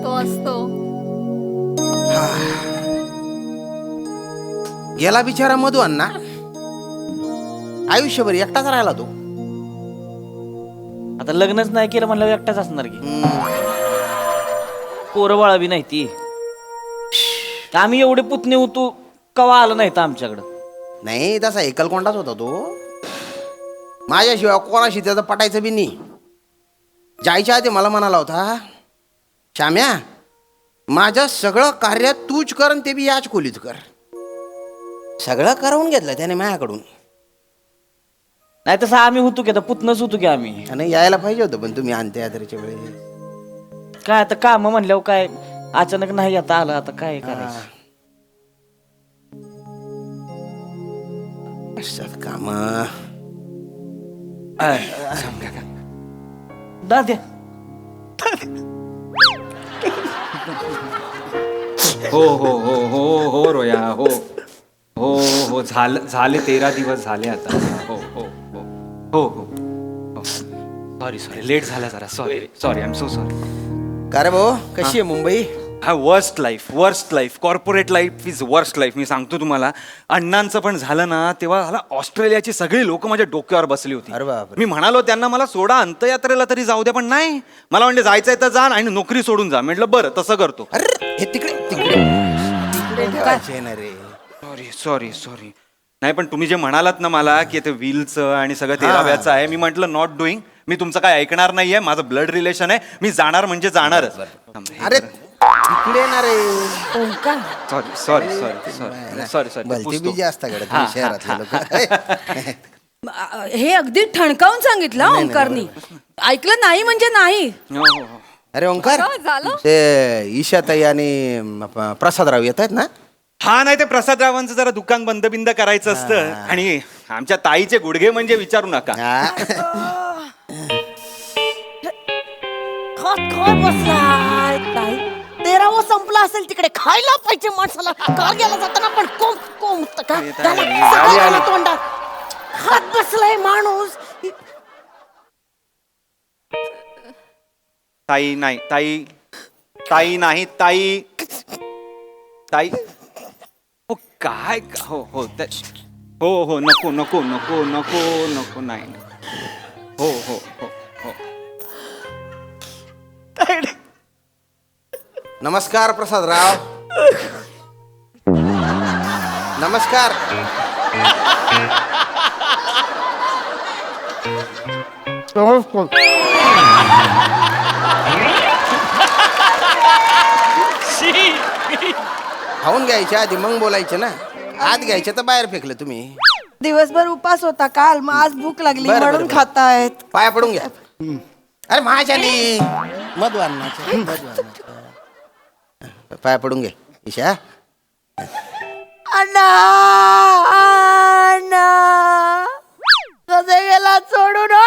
तो असतो. गेला बिचारा मधू अण्णा, आयुष्यभर एकटाच राहिला तो. आता लग्नच नाही केलं म्हणलं एकटाच असणार की. पोरं बाळा बी नाही ती. आम्ही एवढे पुतणे होतो कवा आलं नाही तर आमच्याकडं. नाही तसा एकलकोंडाच होता तो. माझ्याशिवाय कोणाशी त्याचं पटायचं बी नाही. जायच्या आधी मला म्हणाला होता, श्याम्या माझं सगळं कार्य तूच कर आणि ते बी याच खोलीत कर. सगळं करवून घेतलं त्याने माझ्याकडून. नाही तसं आम्ही होतो की आता पुतणंच होतो की आम्ही. आणि यायला पाहिजे होतं पण तुम्ही अंत्ययात्रेच्या वेळेस. काय आता काम म्हणल्यावर काय अचानक नाही आता आलं, आता काय करायचं. असतात काम. दाद्या हो हो हो हो हो रोया हो हो हो झाले 13 दिवस झाले आता. हो हो हो हो हो हो सॉरी लेट झाला जरा. Sorry I am so sorry. का रे भाऊ, कशी आहे मुंबई? हा worst life corporate life is worst life. मी सांगतो तुम्हाला, अण्णांचं पण झालं ना तेव्हा मला ऑस्ट्रेलियाची सगळी लोक माझ्या डोक्यावर बसली होती. अरे बापरे. मी म्हणालो त्यांना मला सोडा अंत्ययात्रेला तरी जाऊ द्या, पण नाही. मला म्हणजे जायचंय तर जा आणि नोकरी सोडून जा. म्हटलं बरं तसं करतो. अरे हे तिकडे तिकडे ठेवायचे ना रे. सॉरी नाही पण तुम्ही जे म्हणालात ना मला की ते व्हीलचं आणि सगळं 13व्याचं आहे, मी म्हटलं नॉट डुईंग. मी तुमचं काय ऐकणार नाहीये. माझं ब्लड रिलेशन आहे. मी जाणार म्हणजे जाणारच. अरे तिकडे ना रे. सॉरी भलती बिजी असता कडे शहरातले लोक. हे अगदी ठणकावून सांगितलं ओंकारनी. ऐकलं नाही म्हणजे नाही. अरे ओंकार, झालं? ते ईशाताई आणि प्रसादराव येत आहेत ना? हा नाही ते प्रसादरावांचं जरा दुकान बंद बिंद करायचं असतं. आणि आमच्या ताईचे गुडघे म्हणजे विचारू नका. बसलाय ताई. 13वा संपला असेल तिकडे. खायला पाहिजे माणसाला. का गेला जाताना पण कोम तोंडात खात बसलाय माणूस. ताई नाही ताई हो काय हो हो हो हो नको नाही. हो हो हो हो. नमस्कार प्रसादराव. नमस्कार. खाऊन घ्यायच्या आधी मग बोलायचं ना. आत घ्यायचं तर बाहेर फेकलं तुम्ही. दिवसभर उपास होता काल, मग आज भूक लागली बरं, म्हणून बरं. खातायत. पाया पडून घ्या. अरे महाशाली मधु अण्णाच्या पाया पडून घे ईशा. अण्णा अण्णा कसे गेला सोडून हो?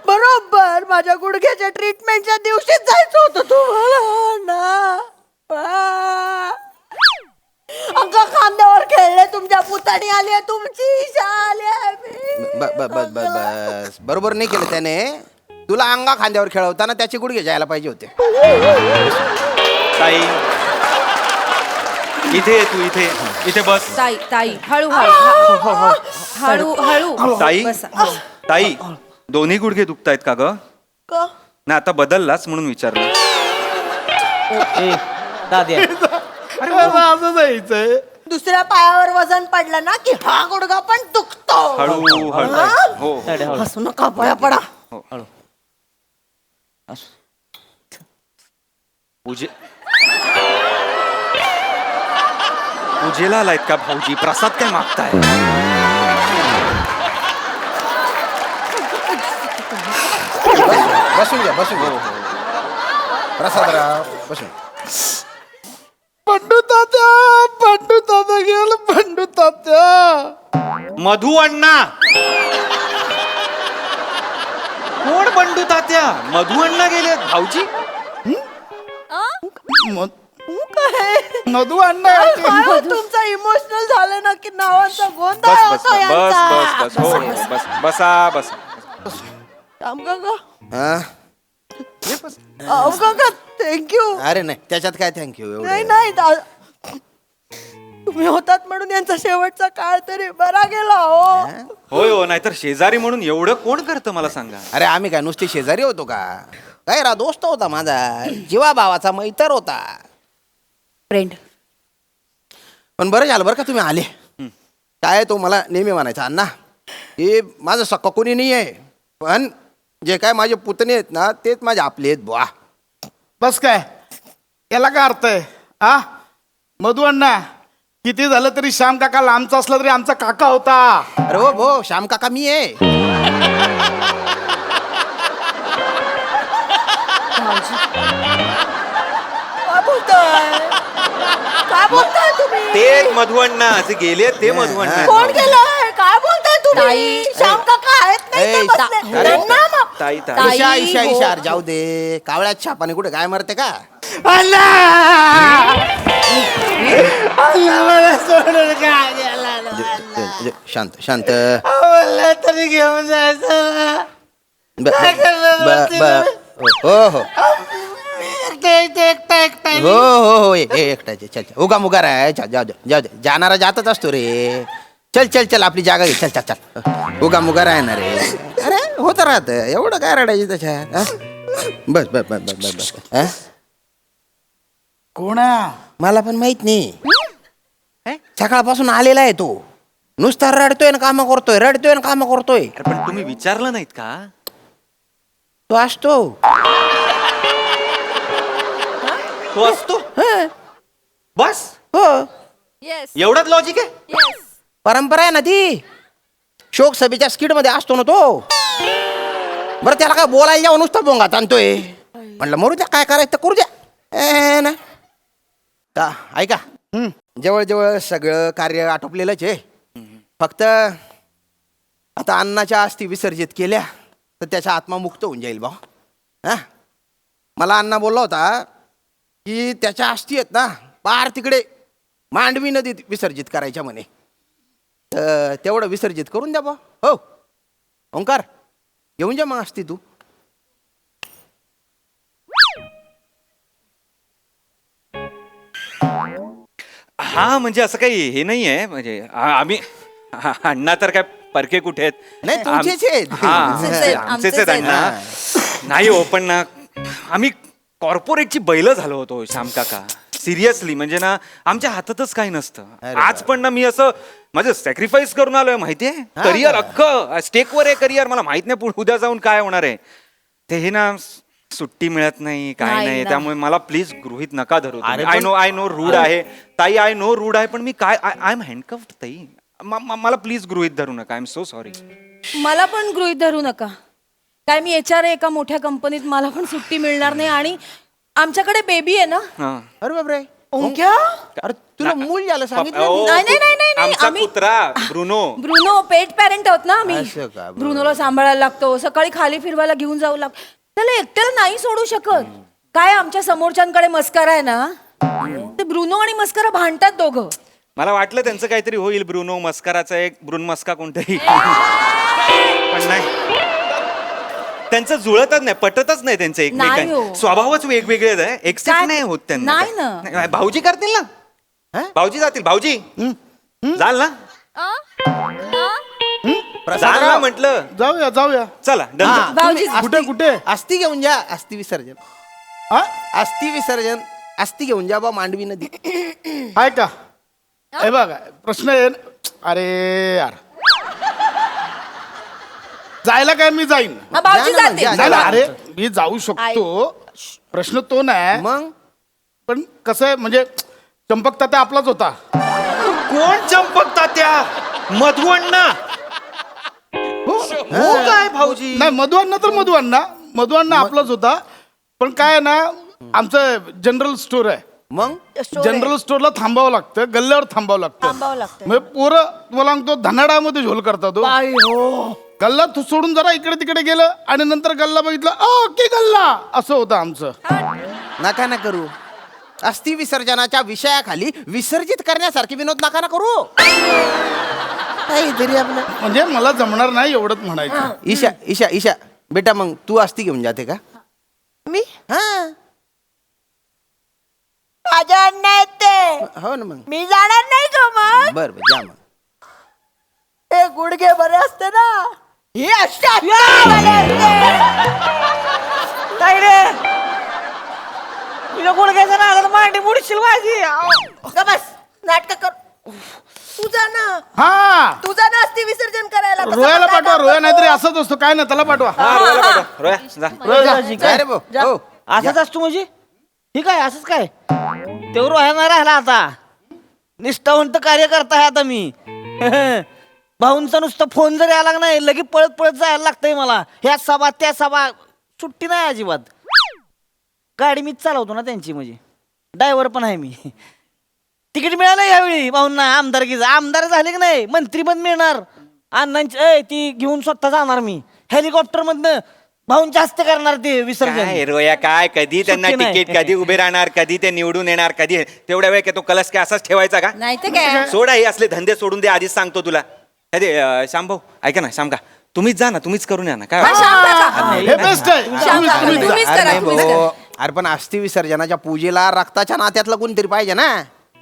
बरोबर माझ्या गुडघ्याच्या ट्रीटमेंटच्या दिवशीच जायचं होतं तुम्हाला अण्णा. अंग खांद्यावर खेळले, तुमच्या पुतणी आली, तुमची ईशा आली. बस बरोबर नाही केलं त्याने. तुला अंगा खांद्यावर खेळवताना त्याचे गुडघे जायला पाहिजे होते. ताई इथे तू इथे बस. ताई हळू ताई बसा. ताई दोन्ही गुडघे दुखतायत का ग? का? ना आता बदललाच म्हणून विचारलं. दाद्या असं जायचंय. दुसऱ्या पायावर वजन पडलं ना की हा गुडघा पण दुखतो. हळू हळू हा? हो हो. हसू नका, पाया पडा. पूजेला आलायत का भाऊजी? प्रसाद काय मागताय? बसून घ्या. प्रसादराव बसून. पंडू तात्या गेल. पंडू तात्या. मधू अण्णा. कोण बंडू तात्या? मधू अण्णा गेले भाऊजी. काय मधू अण्णा काय हो, तुमचा इमोशनल झालं ना की नावांचा गोंधळ बस बस होतो बस यांचा. बस बस हो हो, बस बसा बसा राम काका हा? अहो काका थँक्यू. अरे नाही त्याच्यात काय थँक्यू नाही एवढं नाही तुम्ही होतात म्हणून यांचा शेवटचा काळ तरी बरा गेला हो. होय हो नाहीतर शेजारी म्हणून एवढं कोण करतं मला सांगा. अरे आम्ही काय नुसते शेजारी होतो का काय रा दोस्त होता माझा जीवा भावाचा मैत्र होता. फ्रेंड. पण बरं झालं बरं का तुम्ही आले. काय तो मला नेहमी म्हणायचा अण्णा हे माझं सक्क कोणी नाही आहे पण जे काय माझे पुतणे आहेत ना तेच माझे आपले आहेत बुवा. बस काय याला काय अर्थ आहे हा मधू अण्णा किती झालं तरी श्याम काका लांबचा असला तरी आमचा काका होता. अरे हो भो श्याम काका मी आहे. काय बोलताय काय बोलताय तुम्ही ते मधुअण्णा जे गेले ते मधुअण्णा कोण गेलंय काय बोलताय तुम्ही ताई. श्याम काका आहेत नाही ते ए, बसले. अरे. त्यांना मग. ताई ताई ताई, ईशा ईशा हो. ईशार जाऊ दे कावळ्यात छापाने कुठे काय मरते का. शांत शांत तरी घेऊन जायचं हो हो हो हो हो एकटाचे चल चल उगा मुगा राय जाऊ दे जाऊ दे जाणारा जातच असतो रे. चल चल चल आपली जागा घे चल चल चल उगा मुगा राहणार रे. अरे होत राहत एवढं काय रडायचं त्याच्यात हा? बस बस बस बस बस बस हा? कोण आहे? मला पण माहित नाही सकाळपासून आलेला आहे तो नुसता रडतोय ना कामं करतोय रडतोय ना कामं करतोय. अरे पण तुम्ही विचारलं नाहीत का. तो असतो तो असतो हं. बस हो येस एवढाच लॉजिक आहे. येस. परंपरा आहे ना ती शोक सभेच्या स्किट मध्ये असतो ना तो. बरं त्याला काय बोलायला जाऊन नुसता बोंगात आणतोय म्हणलं मरू द्या काय करायचं तर करू द्या ना ता ऐका जवळजवळ सगळं कार्य आटोपलेलंच आहे. फक्त आता अन्नाच्या अस्थी विसर्जित केल्या तर त्याचा आत्मा मुक्त होऊन जाईल बा. हा मला अण्णा बोलला होता की त्याच्या अस्थी आहेत ना पार तिकडे मांडवी नदीत विसर्जित करायच्या म्हणे. तर तेवढं विसर्जित करून द्या बा. हो ओंकार घेऊन जा मग अस्थी तू. हा म्हणजे असं काही हे नाही आहे म्हणजे आम्ही अण्णा तर काय परके कुठे आहेत. नाही, तुमचेच आहेत. हा, आमचेच आहेत, आमचेच आमचेच आहेत अण्णा. नाही हो पण ना आम्ही कॉर्पोरेटची बैल झालो होतो श्याम काका. सिरियसली म्हणजे ना आमच्या हातातच काही नसतं. अरे आज पण ना मी असं माझं सॅक्रिफाईस करून आलोय माहितीये. करिअर अख्खं स्टेकवर आहे करिअर. मला माहित नाही उद्या जाऊन काय होणार आहे ते. हे ना सुट्टी मिळत नाही काय नाही, नाही नाही. त्यामुळे मला प्लीज गृहीत नका धरू. अरे आय नो रूढ आहे ताई. आय नो रूढ आहे पण मी काय आय एम हँडकफ्ड ताई. मला प्लीज गृहीत धरू नका. I am so sorry. मला पण गृहीत धरू नका. काय मी HR आहे एका मोठ्या कंपनीत. मला पण सुट्टी मिळणार नाही आणि आमच्याकडे बेबी आहे ना. अरे बापरे ओंक्या अरे तुला मूल झालं सांगितलं ओ, मी. नाही, नाही, नाही, नाही, नाही. आमचा आम्ही- कुत्रा ब्रुनो. ब्रुनो पेट पॅरेंट आहोत ना आम्ही. असं का? बरं. ब्रुनोला सांभाळायला लागतो. सकाळी खाली फिरवायला घेऊन जाऊ लागतो. त्याला एकट्याला नाही सोडू शकत. काय आमच्या समोरच्यांकडे मस्करा आहे ना ते ब्रुनो आणि मस्करा भांडतात दोघं. मला वाटलं त्यांचं काहीतरी होईल. ब्रुनो मस्कराचा एक ब्रुन मस्का कोणतरी पण नाही. त्यांचं जुळतच नाही पटतच नाही त्यांचं नाही एकमेकांचं. हो. स्वभावच वेगवेगळे आहे. एक्सेप्ट काय? नाही होत त्यांना. नाही ना. नाही, भाऊजी करतील ना. हा? भाऊजी जातील. भाऊजी जाल ना. जाल ना प्रसादराव, म्हटलं. जाऊया जाऊया. चला हा, डन. भाऊजी तुम्ही कुठे कुठे अस्थि घेऊन जा. अस्थि विसर्जन हा अस्थि विसर्जन अस्थि घेऊन जा बा मांडवी नदी. आहे का हे बघा प्रश्न आहे अरे यार जायला काय मी जाईन. हा, भाऊजी जा ना, जाते. जा, नाही, जा. अरे मी जाऊ शकतो प्रश्न तो नाही. मग पण कसं आहे म्हणजे चंपक तात्या आपलाच होता. कोण चंपकता त्या मधुअण्णा. हो काय भाऊजी. नाही मधुअण्णा आपलाच होता. पण काय आहे ना आमचं जनरल स्टोर आहे. मग जनरल स्टोरला थांबावं लागतं गल्ल्यावर थांबावं लागतं. थांबावं लागतं. म्हणजे पोरं तुम्हाला सांगतो धनाडामध्ये झोल करतात तो. बाई हो गल्ला सोडून जरा इकडे तिकडे गेलं आणि नंतर गल्ला बघितला ओके गल्ला असं होतं आमचं. नका ना करू अस्थि विसर्जनाच्या विषयाखाली विसर्जित करण्यासारखे विनोद नका ना करू. काहीतरी आपलं. म्हणजे मला जमणार नाही एवढंच म्हणायचं. ईशा ईशा ईशा बेटा, मग तू अस्थि घेऊन जाते का? मी हा माझ्या अण्णा येते, हो ना मग. मी जाणार नाही का मग? बर बर जा मग. हे गुडघे बरे असते ना, हे अशा बरे असते. ताईडे तुझ्या गुडघ्याच्या नादाला मांडी बुडशील माझी. ग बस, नाटक कर. तुझा ना, हा तुझा ना अस्थि विसर्जन करायला. तसं रोयाला काय पाठवा. काम रोया करतो? नाहीतरी असंच असतो. काय नाही, त्याला पाठवा. हा, रोयाला पाठव. रोया, जा. काय रे भाऊ? हो असंच असतो म्हणजे ठीक आहे. असंच काय तेवढं रोह्या नाही राहिला आता. निष्ठावंत कार्य करता आता मी. भाऊंचा नुसतं फोन जरी आला नाही लगे पळत पळत जायला लागतंय मला. ह्या सभा त्या सभा, सुट्टी नाही अजिबात. गाडी मीच चालवतो ना त्यांची, म्हणजे ड्रायव्हर पण आहे मी. तिकीट मिळालं यावेळी भाऊंना आमदारकीचं. आमदार झाले की नाही मंत्री पण मिळणार. अण्णांची ती घेऊन स्वतः जाणार मी हेलिकॉप्टर मधनं. भाऊंच्या हस्ते करणार ते विसर्जन. काय रोया, काय कधी त्यांना सुट्टी नाही. तिकीट, कधी उभे राहणार, कधी ते निवडून येणार, कधी तेवढ्या वेळ काय तो कलश काय असाच ठेवायचा का? नाही तर काय. सोडा हे असले धंदे सोडून दे. आधीच सांगतो तुला. अरे श्यामभाऊ ऐका ना, श्याम का तुम्हीच जा ना, तुम्हीच करून या ना. काय हा, वाटतं? शांत का? हे बेस्ट आहे. शांत का? तुम्हीच जा. तुम्हीच अरे करा, नाही तुम्हीच भाऊ. करा. अरे पण अस्थि विसर्जनाच्या पूजेला रक्ताच्या नात्यातलं कोणतरी पाहिजे ना.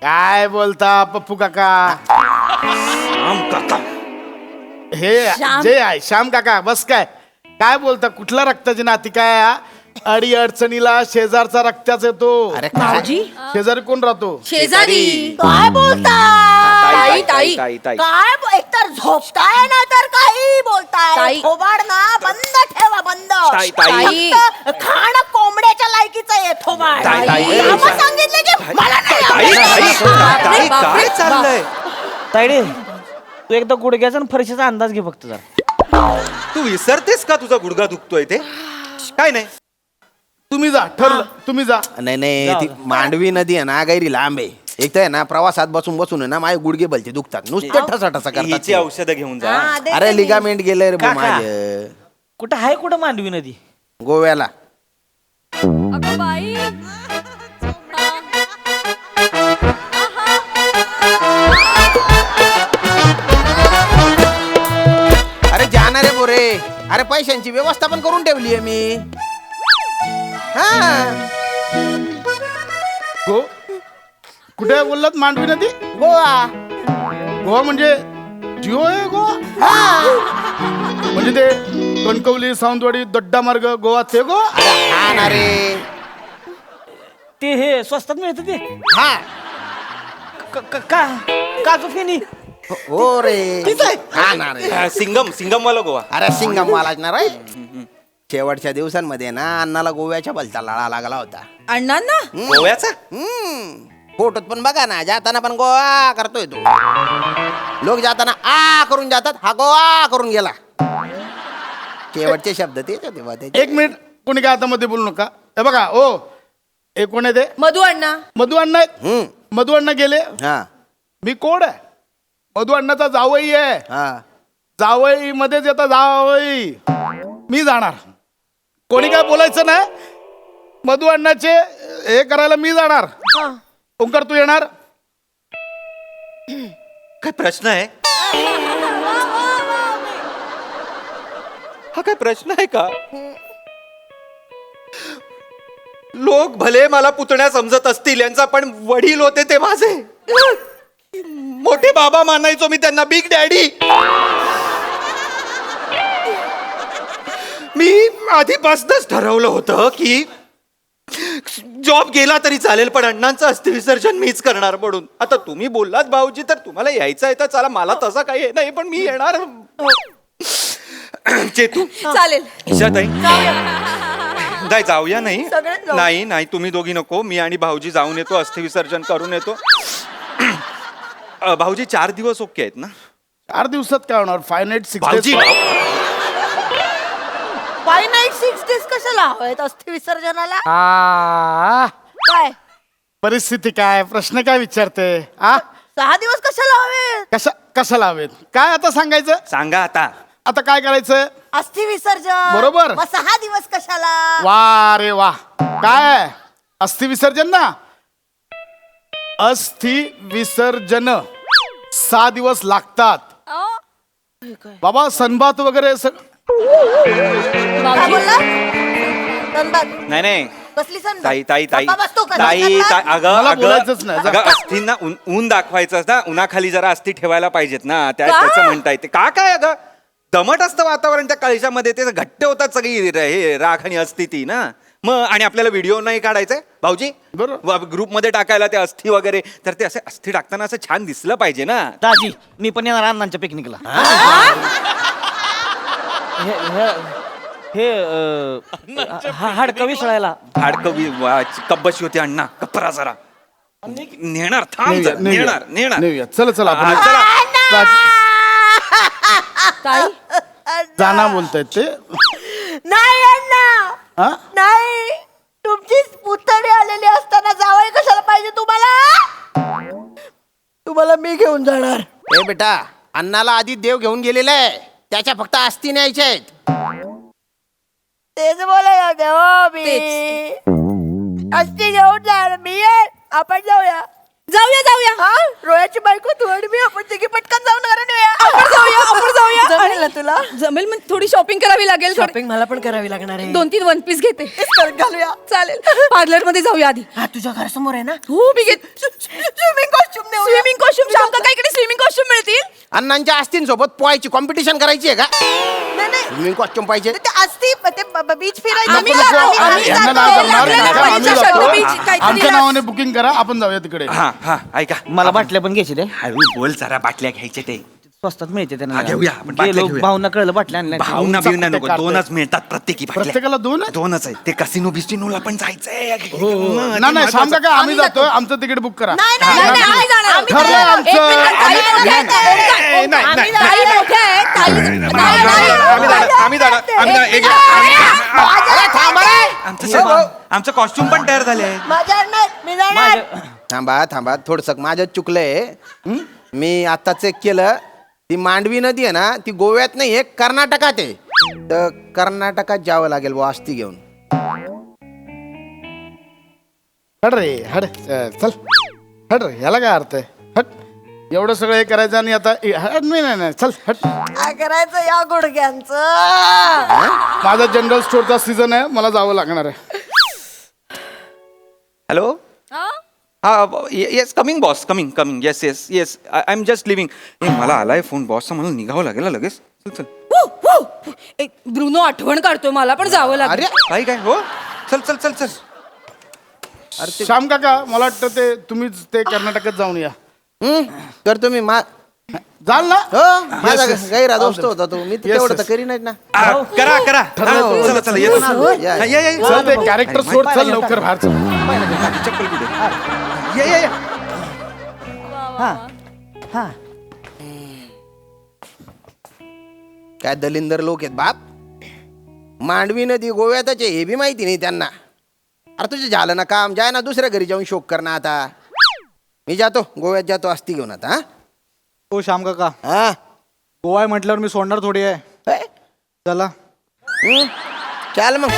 काय बोलता पप्पू काका? श्याम काका हे श्याम. जे आहे श्याम काका. बस काय बोलता? कुठला रक्ताची नाती काय हा? अडी अडचणीला शेजारचा रक्ताच येतो. अरे काय? भाऊजी शेजारी कोण राहतो? शेजारी. काय बोलता? ताई, ताई. काय एकतर झोपताय ना तर काही बोलताय. ताई. थोबाड ना बंद ठेवा, बंद. ताई, ताई. फक्त खाणं कोंबड्याच्या लायकीचं आहे थोबाड. ताई, ताई. आम्हा सांगितलं की मला नाही ताई, आवडत. ताई, काय चाललंय? ताईडे तू एकदा गुडघ्याचा आणि फरशीचा अंदाज घे फक्त जरा. तू विसरतेस का तुझा गुडघा दुखतोय ते? काय नाही. तुम्ही जा, ठरलं. तुम्ही जा. नाही नाही, ती मांडवी नदी आहे ना, गैरी लांब आहे. एक तर आहे ना, प्रवासात बसून बसून आहे ना माझे गुडघे भलते दुखतात. नुसते ठसा ठसा करतात हिची ते. औषधं घेऊन जा. हा, देते अरे मी. लिगामेंट गेले रे भाऊ काका. माझे कुठं आहे कुठं मांडवी नदी? गोव्याला. अरे जाणार रे बोरे. अरे पैशांची व्यवस्था पण करून ठेवली आहे मी. हा गो कुठे बोललात? मांडवी नदी? गोवा. गोवा म्हणजे जिओ आहे गोवा? म्हणजे ते कणकवली, सावंतवाडी, दड्डा मार्ग गोवा ते गोवा? अरे हा ना रे. ते हे स्वस्तात मिळतं ते. हा काजू फेनी. हो रे. हा ना रे. सिंगम वाला गोवा. अरे सिंगम वालाच ना रे. शेवटच्या दिवसांमध्ये ना अण्णाला गोव्याच्या भलता लळा लागला होता. अण्णांना गोव्याचा फोटोत पण बघा ना, जाताना पण गोवा करतोय तो. लोक जाताना आ करून जातात, हा गोवा करून गेला. शेवटचे शब्द तेच होते बा त्याचे. एक मिनिट, कोणी काय आता मध्ये बोलू नका. हे बघा ओ, हे कोण आहे ते? मधू अण्णा. मधु अण्णा आहेत. मधु अण्णा गेले. हा मी कोण आहे? मधु अण्णाचा जावई आहे. हा. जावई मध्येच येतात जावई. मी जाणार. कोणी काय बोलायचं नाही. मधु अण्णाचे हे करायला मी जाणार. ओंकार तू येणार? काय प्रश्न आहे? हा काय प्रश्न आहे का? लोक भले मला पुतण्या समजत असतील, यांचा पण वडील होते ते माझे मोठे बाबा मानायचो मी त्यांना, बिग डॅडी. मी आधीपासूनच ठरवलं होतं की जॉब गेला तरी चालेल, पण अण्णांचं अस्थि विसर्जन मीच करणार म्हणून. आता तुम्ही बोललात भाऊजी, तर तुम्हाला यायचं आहे तर चला, मला तसं काही नाही, पण मी येणार. चेतू, चालेल. ईशाताई, नाही जाऊया. नाही सगळेच जाऊ. नाही नाही, तुम्ही दोघी नको, मी आणि भाऊजी जाऊन येतो, अस्थि विसर्जन करून येतो. भाऊजी 4 दिवस ओके आहेत ना? 4 दिवसात काय होणार? 5 नाईट 6 भाऊजी फाय नाईट 6 डेज कशाला हवेत अस्थि विसर्जनाला? काय परिस्थिती काय? प्रश्न काय विचारते? आ 6 दिवस कशाला हवेत? कशाला हवेत? काय आता सांगायचं? सांगा आता. आता काय करायचं? अस्थि विसर्जन. बरोबर. मग 6 दिवस कशाला? वा रे वा. काय अस्थि विसर्जन ना, अस्थि विसर्जन 6 दिवस लागतात बाबा. सनबात वगैरे काय बोलला? सनबात. नाही नाही कसली सनबात? ताई ताई ताई गप्पा बस तू, कसली ताई सनबात? ताई, अगं मला अगं बोलायचंच नाही, जा. अगं अस्थींना ऊन दाखवायचं ना, उन्हाखाली जरा अस्थी ठेवायला पाहिजेत ना, का? त्याचं म्हणता येते का काय अगं दमट असतं वातावरण त्या कळशामध्ये, ते घट्ट होतात सगळी हे राख आणि अस्थी ती ना. मग आणि आपल्याला व्हिडिओ नाही काढायचंय भाऊजी, बरोबर. ग्रुपमध्ये टाकायला ते अस्थी वगैरे, तर ते असे अस्थी टाकताना असं छान दिसलं पाहिजे ना. दाजी मी पण येणार अण्णांच्या पिकनिकला. हे हाडकं विसळायला. कब्बशी होती अण्णा, कपरा जरा नेणार, थांब नेऊया, जरा, नेऊया. नेणार नेऊया. चला चला हा, आपण चला. ताई जाना बोलतायत ते. नाही अण्णा, हा? नाही. तुमचीच पुतणी आलेली असताना जावई कशाला पाहिजे तुम्हाला? तुम्हाला मी घेऊन जाणार. ए बेटा, अण्णाला आधी देव घेऊन गेलेला आहे, त्याच्या फक्त अस्थी न्यायच्या आहेत. तेच बोलायला देवा मी. अस्थि घेऊन जाणार मी. आपण जाऊया. जाऊया हा, रोयाची बायको तू आणि मी, आपण तिघी पटकन जाऊन घरात येऊया. आपण जाऊया. जमेल ना तुला? जमेल, मग थोडी शॉपिंग करावी लागेल. शॉपिंग मला पण करावी लागणार आहे. 2-3 वन पीस घेते. घालूया. चालेल, पार्लर मध्ये जाऊया आधी. हा, तुझ्या घरासमोर आहे ना? हो मी घेत. स्विमिंग कॉस्ट्युम नेऊ. स्विमिंग कॉस्ट्युम शाम का इकडे स्विमिंग कॉस्ट्युम मिळतील. अण्णांच्या अस्थींसोबत पोहायची कॉम्पिटिशन करायची आहे का? नाही नाही, स्विमिंग कॉस्ट्युम पाहिजे. ते असती ते बीच फिरायचं. आम्ही नको, जातो, नको. आम्ही यांना जातो. नाही जमणार. आपल्याला नका, आम्ही पाहिजे जातो. शर्ट, बीच, काहीतरी आमच्या लाव. नावाने बुकिंग करा, आपण जाऊया तिकडे. हा हा ऐका, मला बाटल्या पण घ्यायची ते हळू बोल जरा, बाटल्या घ्यायचे ते स्वस्तात मिळते हा, घेऊया, आपण बाटल्या गेलो घेऊया. भाऊना कळलं बाटल्या आणल्या. भावना भाऊंचा बिवना नको, कुठे काढतोय? 2च मिळतात प्रत्येकी बाटल्या. प्रत्येकाला 2 आहे? 2च आहे. ते कसिनो बिस्टिनोला पण जायचंय. नाही नाही, सांग का आम्ही जातोय, आमचं तिकीट बुक करा. नाही नाही नाही, आम्ही जाणार. आम्ही ठरलंय जाणार. आमचं. एक मिनिट, ताई मोठ्या आहेत. नाही, नाही, आम्ही नाही. जाणार. ताई मोठ्या आहेत, ताई- आम्ही जाणार. आमचं कॉस्ट्युम पण तयार झाले आहे. माझ्यावर नाही, मी जाणार. थांबा थांबा, थोडस माझं चुकलंय. मी आता चेक केलं, ती मांडवी नदी आहे ना, ती गोव्यात नाही, एक कर्नाटकात आहे. तर कर्नाटकात जावं लागेल बुवा अस्थी घेऊन. हट रे हट. चल हट रे, ह्याला काय अर्थ आहे? हट. एवढं सगळं हे करायचं आणि आता हट. नाही नाही नाही, चल हट. काय करायचं या गुडघ्यांचं? माझा जनरल स्टोअरचा सीझन आहे, मला जावं लागणार आहे. हॅलो हा yes, coming boss, coming coming. Yes yes yes, I am just living. मला आलाय फोन बॉसचा, मला निघावं लागेल ना लगेच. चल चल. एक ब्रुनो आठवण काढतोय, मला पण जावं लागेल. अरे काय काय हो, चल चल चल चल. श्याम काका, मला वाटतं ते तुम्हीच ते कर्नाटकात जाऊन या. करतो मी. जाल ना? हो, माझा गैरा दोस्त होता तो. मी तेवढं तर yes. करीनच ना. करा करा. हा, चला चला, येतो ना. या, हा, या. चल ते कॅरेक्टर सोड, चल लवकर बाहेर चल. चप्पल कुठे? या. हा काय दलिंदर लोक आहेत बाप. मांडवी नदी गोव्यातच आहे, हे बी माहिती नाही त्यांना. अरे तुझे झालं ना काम, जाय ना दुसऱ्या घरी जाऊन शोक कर ना. आता मी जातो, गोव्यात जातो अस्थी घेऊन आता. हा हो श्याम काका, हा गोवा आहे म्हटल्यावर मी सोडणार थोडी आहे. हे? चला. चल मग.